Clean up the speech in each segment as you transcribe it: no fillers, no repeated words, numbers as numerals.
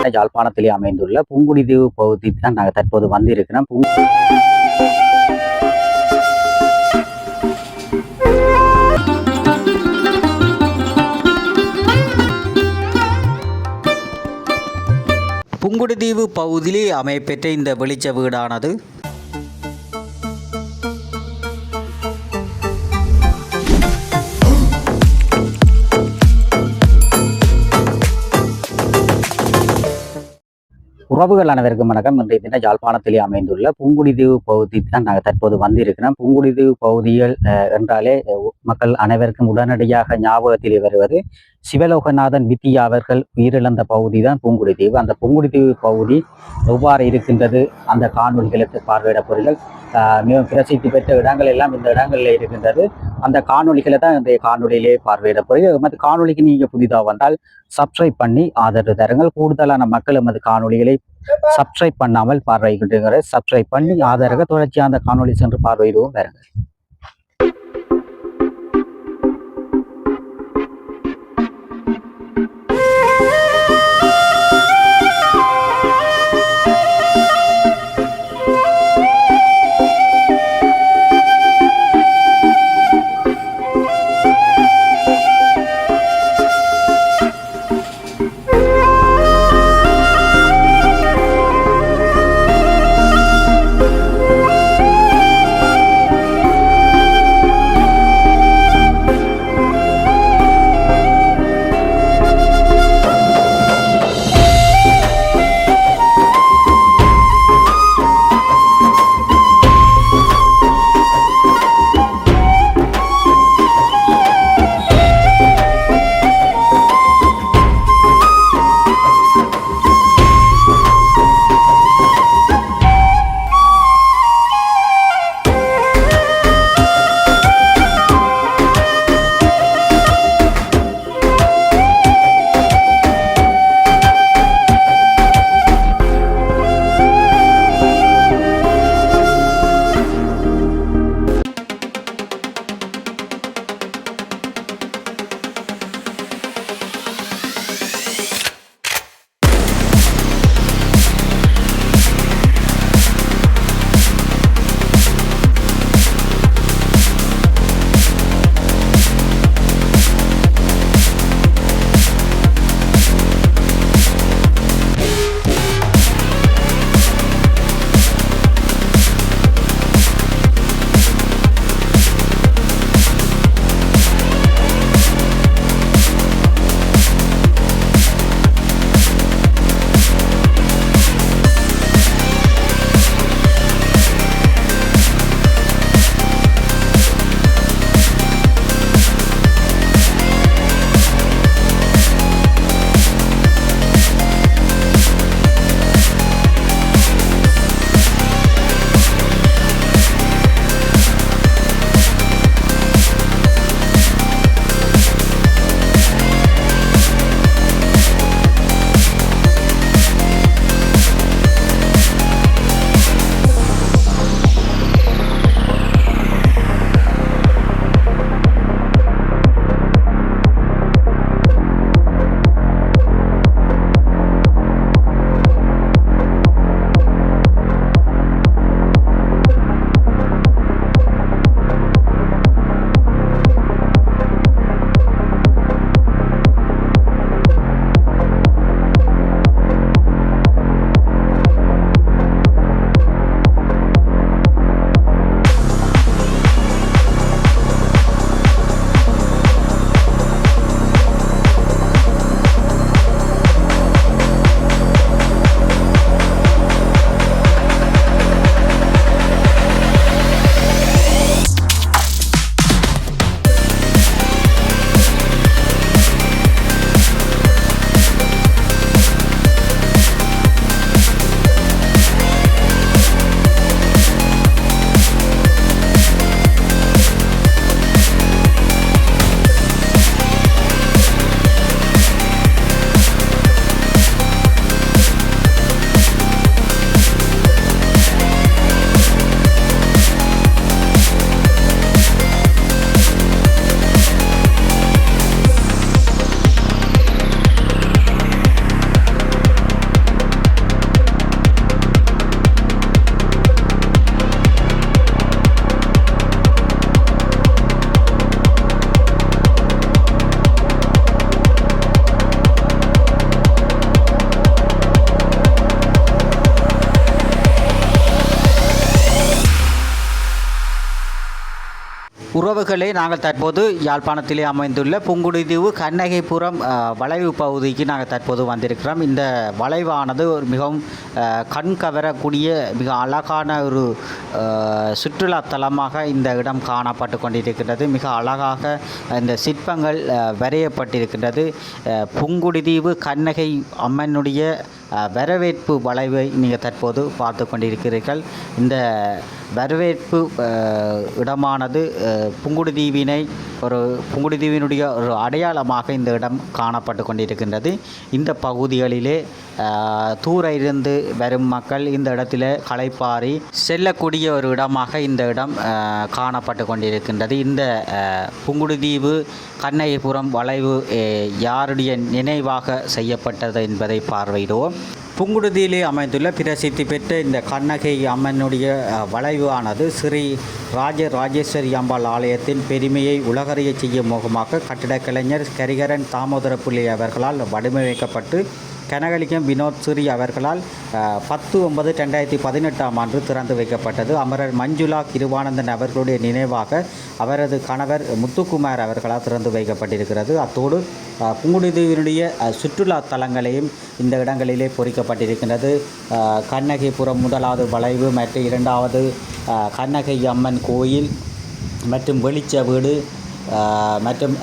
இன்றைய யாழ்ப்பாணத்திலே அமைந்துள்ள புங்குடுதீவு பகுதி தான் நாங்கள் தற்போது வந்திருக்கிறோம். புங்குடுதீவு பகுதியிலே அமைப்பெற்ற இந்த வெளிச்ச வீடானது உறவுகள் அனைவருக்கும் வணக்கம். இன்றைய தினம் யாழ்ப்பாணத்திலே அமைந்துள்ள புங்குடுதீவு பகுதி தான் நாங்கள் தற்போது வந்திருக்கிறோம். புங்குடுதீவு பகுதிகள் என்றாலே மக்கள் அனைவருக்கும் உடனடியாக ஞாபகத்திலே வருவது சிவலோகநாதன் வித்தியா அவர்கள் உயிரிழந்த பகுதி தான் புங்குடுதீவு. அந்த புங்குடுதீவு பகுதி எவ்வாறு இருக்கின்றது அந்த காணொலிகளுக்கு பார்வையிட பொருள்கள் மிகவும் பிரசித்தி பெற்ற இடங்கள் எல்லாம் இந்த இடங்களில் இருக்கின்றது. அந்த காணொலிகளை தான் இன்றைய காணொலியிலே பார்வையிட பொருள்கள். மற்ற காணொலிக்கு நீங்கள் புதிதாக வந்தால் சப்ஸ்கிரைப் பண்ணி ஆதரவு தருங்கள். கூடுதலான மக்கள் எமது காணொலிகளை சப்ஸ்கிரைப் பண்ணாமல் பார்வையிடுகிற சப்ஸ்கிரைப் பண்ணி ஆதரக தொடர்ச்சியாக அந்த காணொலி சென்று பார்வையிடுவோம் பாருங்கள். உறவுகளே, நாங்கள் தற்போது யாழ்ப்பாணத்திலே அமைந்துள்ள புங்குடுதீவு கண்ணகைபுரம் வளைவு பகுதிக்கு நாங்கள் தற்போது வந்திருக்கிறோம். இந்த வளைவானது ஒரு மிகவும் கண் கவரக்கூடிய மிக அழகான ஒரு சுற்றுலா தலமாக இந்த இடம் காணப்பட்டு கொண்டிருக்கின்றது. மிக அழகாக இந்த சிற்பங்கள் வரையப்பட்டிருக்கின்றது. புங்குடுதீவு கண்ணகை அம்மனுடைய வரவேற்பு வளைவை நீங்கள் தற்போது பார்த்து கொண்டிருக்கிறீர்கள். இந்த வரவேற்பு இடமானது புங்குடுதீவினுடைய ஒரு அடையாளமாக இந்த இடம் காணப்பட்டு கொண்டிருக்கின்றது. இந்த பகுதிகளிலே தூர இருந்து வரும் மக்கள் இந்த இடத்துல களைப்பாரி செல்லக்கூடிய ஒரு இடமாக இந்த இடம் காணப்பட்டு கொண்டிருக்கின்றது. இந்த புங்குடுதீவு கண்ணகைபுரம் வளைவு யாருடைய நினைவாக செய்யப்பட்டது என்பதை பார்வையிடுவோம். புங்குடுதீவிலே அமைந்துள்ள பிரசித்தி பெற்ற இந்த கண்ணகை அம்மனுடைய வளைவு ஆனது ஸ்ரீ ராஜேஸ்வரி அம்பாள் ஆலயத்தின் பெருமையை உலகறிய செய்யும் முகமாக கட்டிடக்கலைஞர் கரிகரன் தாமோதர புள்ளி அவர்களால் வடிவமைக்கப்பட்டு கனகலிங்கம் வினோத் சூரி அவர்களால் 10/9/2018 திறந்து வைக்கப்பட்டது. அமரர் மஞ்சுளா கிருவானந்தன் அவர்களுடைய நினைவாக அவரது கணவர் முத்துக்குமார் அவர்களால் திறந்து வைக்கப்பட்டிருக்கிறது. அத்தோடு புங்குடுதீவினுடைய சுற்றுலா தலங்களையும் இந்த இடங்களிலே பொறிக்கப்பட்டிருக்கின்றது. கண்ணகைபுரம் முதலாவது வளைவு மற்றும் 2வது கண்ணகை அம்மன் கோயில் மற்றும் வெளிச்ச வீடு மற்றும்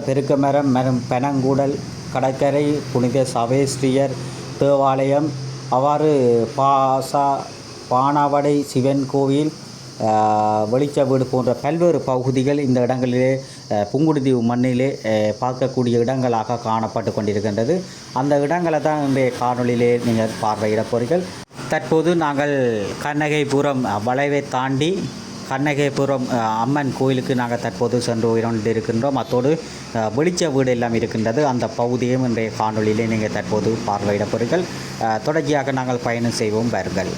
பெருக்கமரம் மற்றும் பெனங்கூடல் கடற்கரை புனித சவேஸ்ரீயர் தேவாலயம் அவ்வாறு பானாவடை சிவன் கோவில் வெளிச்ச வீடு போன்ற பல்வேறு பகுதிகள் இந்த இடங்களிலே புங்குடுதீவு மண்ணிலே பார்க்கக்கூடிய இடங்களாக காணப்பட்டு கொண்டிருக்கின்றது. அந்த இடங்களை தான் இன்றைய காணொளியிலே நீங்கள் பார்வையிட போகிறீர்கள். தற்போது நாங்கள் கண்ணகைபுரம் வளைவை தாண்டி கண்ணகைபுரம் அம்மன் கோயிலுக்கு நாங்கள் தற்போது சென்று இருக்கின்றோம். அத்தோடு வெளிச்ச வீடு எல்லாம் இருக்கின்றது. அந்த பகுதியும் இன்றைய காணொளியிலே நீங்கள் தற்போது பார்வையிட போகிறீர்கள். தொடர்ச்சியாக நாங்கள் பயணம் செய்வோம் பாருங்கள்.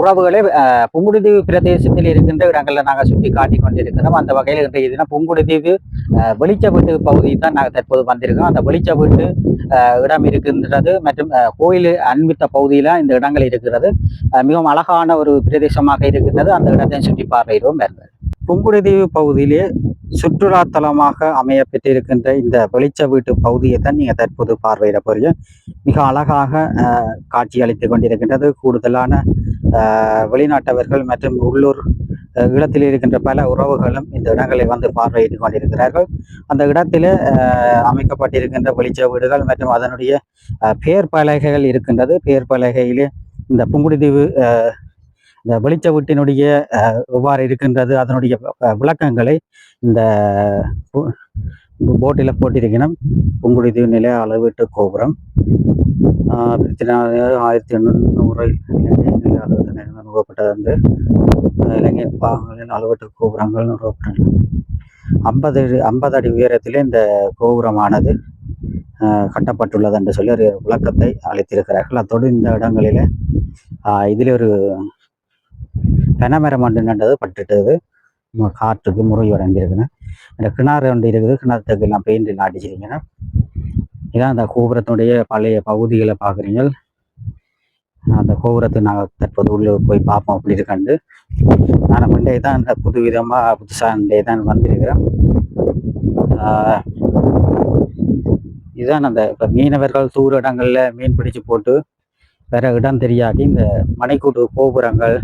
உறவுகளை புங்குடுதீவு பிரதேசத்தில் இருக்கின்ற இடங்களில் நாங்கள் சுற்றி காட்டி கொண்டிருக்கிறோம். அந்த வகையில் இன்றைய தினம் புங்குடுதீவு வெளிச்ச வீட்டு பகுதியை தான் நாங்கள் தற்போது வந்திருக்கோம். அந்த வெளிச்ச வீட்டு இடம் இருக்கின்றது மற்றும் கோயில் அண்மித்த பகுதியில் இந்த இடங்கள் இருக்கிறது. மிகவும் அழகான ஒரு பிரதேசமாக இருக்கின்றது. அந்த இடத்தை சுற்றி பார்வையிடுவோம். புங்குடுதீவு பகுதியிலே சுற்றுலா தலமாக அமைய பெற்றிருக்கின்ற இந்த வெளிச்ச வீட்டு பகுதியை தான் நீங்கள் தற்போது பார்வையிட போறீங்க. மிக அழகாக காட்சி அளித்து கொண்டிருக்கின்றது. கூடுதலான வெளிநாட்டவர்கள் மற்றும் உள்ளூர் இடத்தில் இருக்கின்ற பல உறவுகளும் இந்த இடங்களை வந்து பார்வையிட்டு கொண்டிருக்கிறார்கள். அந்த இடத்திலே அமைக்கப்பட்டிருக்கின்ற வெளிச்ச வீடுகள் மற்றும் அதனுடைய பெயர் பலகைகள் இருக்கின்றது. பெயர் பலகையிலே இந்த புங்குடுதீவு இந்த வெளிச்ச வீட்டினுடைய எவ்வாறு இருக்கின்றது அதனுடைய விளக்கங்களை இந்த போட்டில் போட்டிருக்கணும். புங்குடுதீவு நில அளவீட்டு கோபுரம் 1800 நிறுவப்பட்டது வந்து இலங்கையின் பாகங்களின் அளவீட்டு கோபுரங்கள் நிறுவப்பட்டன. 50 அடி உயரத்திலே இந்த கோபுரமானது கட்டப்பட்டுள்ளது என்று சொல்லி ஒரு விளக்கத்தை அளித்திருக்கிறார்கள். அத்தோடு இந்த இடங்களிலே இதில் ஒரு தெனமரம் ஒன்று நட்டது பட்டுட்டது, காற்றுக்கு முறிவடைந்திருக்குன்னு. இந்த கிணறு ஒன்று இருக்குது. கிணத்துக்கு எல்லாம் பெயிண்ட் அடிச்சிருக்கீங்கன்னா இதான் அந்த கோபுரத்தினுடைய பழைய பகுதிகளை பார்க்குறீங்க. அந்த கோபுரத்தை நாங்கள் தற்போது உள்ளே போய் பார்ப்போம் அப்படி இருக்காண்டு. நான் முன்னே தான் இந்த புதுசாக தான் வந்திருக்கிறேன். இதுதான் அந்த இப்போ மீனவர்கள் தூர இடங்களில் மீன் பிடிச்சு போட்டு வேற இடம் தெரியாட்டி இந்த மணிக்கூட்டு கோபுரங்கள்,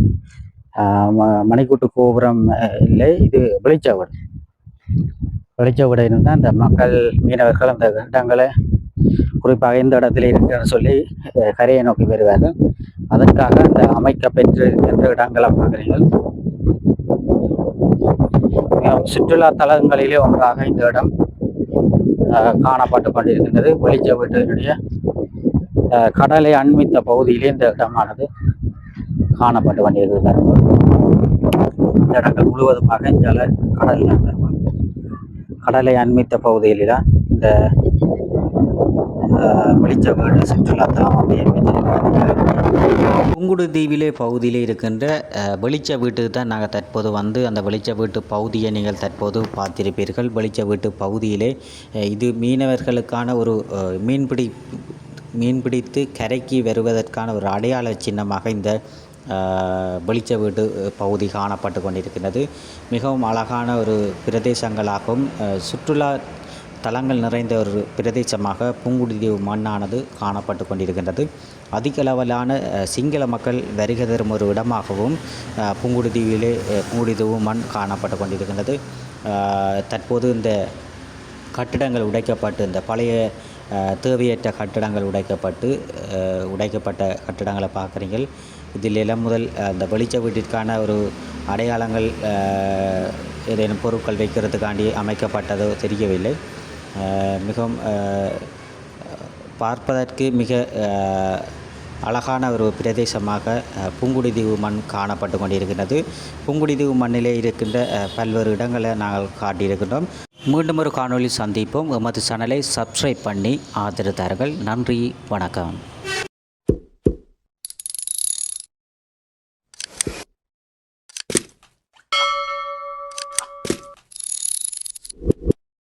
மணிக்கூட்டு கோபுரம் இல்லை, இது வெளிச்சவீடு. வெளிச்சவீடு இருந்தால் அந்த மக்கள் மீனவர்கள் அந்த இடங்களை குறிப்பாக இந்த இடத்துல இருக்குன்னு சொல்லி கரையை நோக்கி வருவார்கள். அதற்காக அந்த அமைக்கப்பெற்றிருக்கின்ற இடங்களை பார்க்குறீர்கள். சுற்றுலா தலங்களிலே ஒன்றாக இந்த இடம் காணப்பட்டு கொண்டிருக்கின்றது. வெளிச்சவீட்டினுடைய கடலை அண்மித்த பகுதியிலே இந்த இடமானது காணப்பட்டு கொண்டிருக்கிறது. இந்த இடங்கள் முழுவதுமாக கடலை அண்மித்த பகுதியில தான் இந்த வெளிச்ச வீடு சுற்றுலாத்தலம் புங்குடுதீவிலே பகுதியில் இருக்கின்ற வெளிச்ச வீட்டுக்கு தான் நாங்கள் தற்போது வந்து அந்த வெளிச்ச வீட்டு பகுதியை நீங்கள் தற்போது பார்த்திருப்பீர்கள். வெளிச்ச வீட்டு பகுதியிலே இது மீனவர்களுக்கான ஒரு மீன்பிடித்து கரைக்கு வருவதற்கான ஒரு அடையாள சின்னமாக இந்த வெளிச்ச வீட்டு பகுதி காணப்பட்டு கொண்டிருக்கிறது. மிகவும் அழகான ஒரு பிரதேசங்களாகவும் சுற்றுலா தலங்கள் நிறைந்த ஒரு பிரதேசமாக புங்குடுதீவு மண்ணானது காணப்பட்டு கொண்டிருக்கின்றது. அதிக அளவிலான சிங்கள மக்கள் வருகை தரும் ஒரு இடமாகவும் புங்குடுதீவு மண் காணப்பட்டு கொண்டிருக்கின்றது. தற்போது இந்த கட்டிடங்கள் உடைக்கப்பட்டு, இந்த பழைய தேவையற்ற கட்டிடங்கள் உடைக்கப்பட்ட கட்டிடங்களை பார்க்குறீங்கள். இதில் எல்லாம் முதல் அந்த வெளிச்ச வீட்டிற்கான ஒரு அடையாளங்கள் ஏதேனும் பொருட்கள் வைக்கிறதுக்காண்டி அமைக்கப்பட்டதோ தெரியவில்லை. மிகவும் பார்ப்பதற்கு மிக அழகான ஒரு பிரதேசமாக புங்குடுதீவு மண் காணப்பட்டு கொண்டிருக்கின்றது. புங்குடுதீவு மண்ணிலே இருக்கின்ற பல்வேறு இடங்களை நாங்கள் காட்டியிருக்கின்றோம். மீண்டும் ஒரு காணொளி சந்திப்போம். எமது சேனலை சப்ஸ்கிரைப் பண்ணி ஆதரவு தாருங்கள். நன்றி, வணக்கம்.